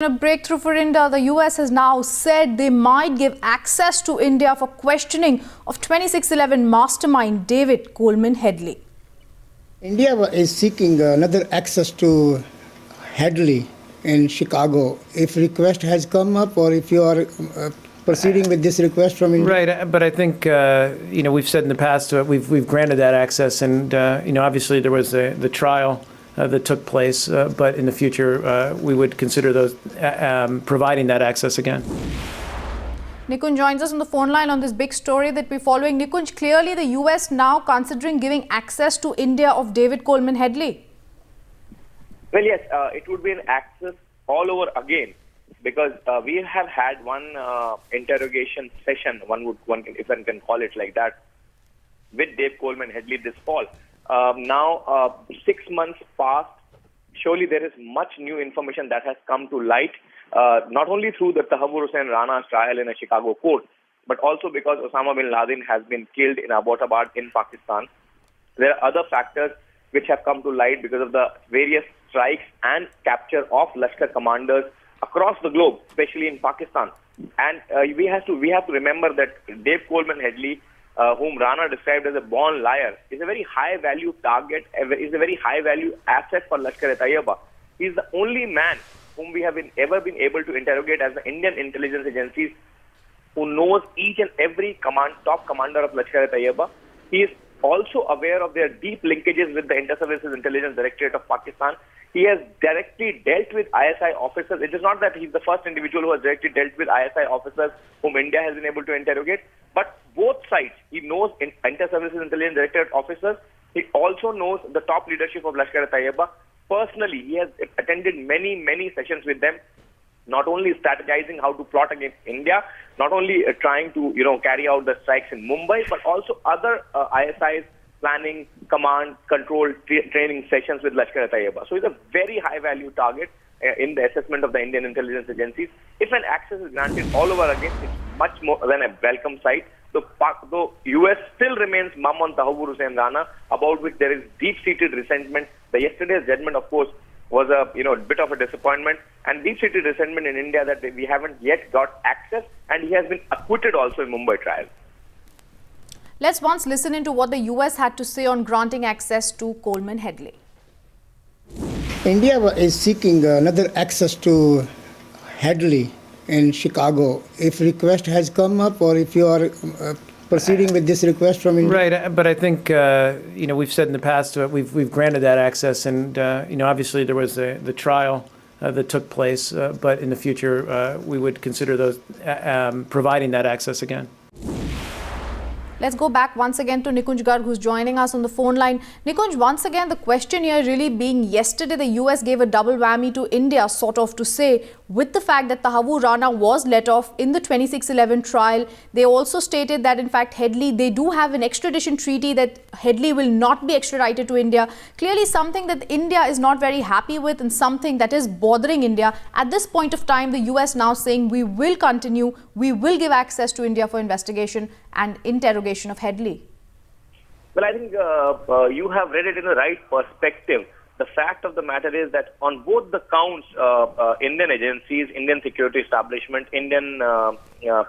A breakthrough for India, the US has now said they might give access to India for questioning of 2611 mastermind David Coleman Headley. India is seeking another access to Headley in Chicago. If request has come up, or if you are proceeding with this request from India? Right, but I think we've said in the past we've granted that access, and obviously there was the trial that took place, but in the future we would consider those providing that access again. Nikunj joins us on the phone line on this big story that we're following. Nikunj, clearly the US now considering giving access to India of David Coleman Headley. Well, yes, it would be an access all over again, because we have had one interrogation session, if one can call it like that, with Dave Coleman Headley this fall. Now, 6 months passed. Surely there is much new information that has come to light, not only through the Tahabur Hussain Rana's trial in a Chicago court, but also because Osama bin Laden has been killed in Abbottabad in Pakistan. There are other factors which have come to light because of the various strikes and capture of Lashkar commanders across the globe, especially in Pakistan. And we have to remember that Dave Coleman Headley, whom Rana described as a born liar, is a very high-value target, is a very high-value asset for Lashkar-e-Taiba. He is the only man whom we have ever been able to interrogate as the Indian intelligence agencies, who knows each and every top commander of Lashkar-e-Taiba. He is also aware of their deep linkages with the Inter-Services Intelligence Directorate of Pakistan. He has directly dealt with ISI officers. It is not that he's the first individual who has directly dealt with ISI officers whom India has been able to interrogate, but both sides. He knows Inter-Services Intelligence Directorate officers. He also knows the top leadership of Lashkar-e-Taiba. Personally, he has attended many sessions with them, not only strategizing how to plot against India, not only trying to carry out the strikes in Mumbai, but also other ISI's planning, command, control, training sessions with Lashkar-e-Taiba. So he's a very high-value target in the assessment of the Indian intelligence agencies. If an access is granted all over again, it's much more than a welcome sight. Though US still remains mum on Tahabur Hussain Rana, about which there is deep-seated resentment. The yesterday's judgment, of course, was a bit of a disappointment, and deep-seated resentment in India that we haven't yet got access, and he has been acquitted also in Mumbai trial. Let's once listen into what the US had to say on granting access to Coleman Headley. India is seeking another access to Headley in Chicago. If request has come up, or if you are proceeding with this request from India? Right, but I think we've said in the past we've granted that access, and obviously there was the trial that took place, but in the future we would consider those providing that access again. Let's go back once again to Nikunj Garg, who's joining us on the phone line. Nikunj, once again, the question here really being, yesterday the US gave a double whammy to India, sort of to say, with the fact that Tahabur Rana was let off in the 2611 trial. They also stated that, in fact, Headley, they do have an extradition treaty that Headley will not be extradited to India. Clearly something that India is not very happy with, and something that is bothering India. At this point of time, the US now saying we will continue, we will give access to India for investigation and interrogation of Headley. Well, I think you have read it in the right perspective. The fact of the matter is that on both the counts, Indian agencies, Indian security establishment, Indian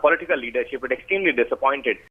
political leadership are extremely disappointed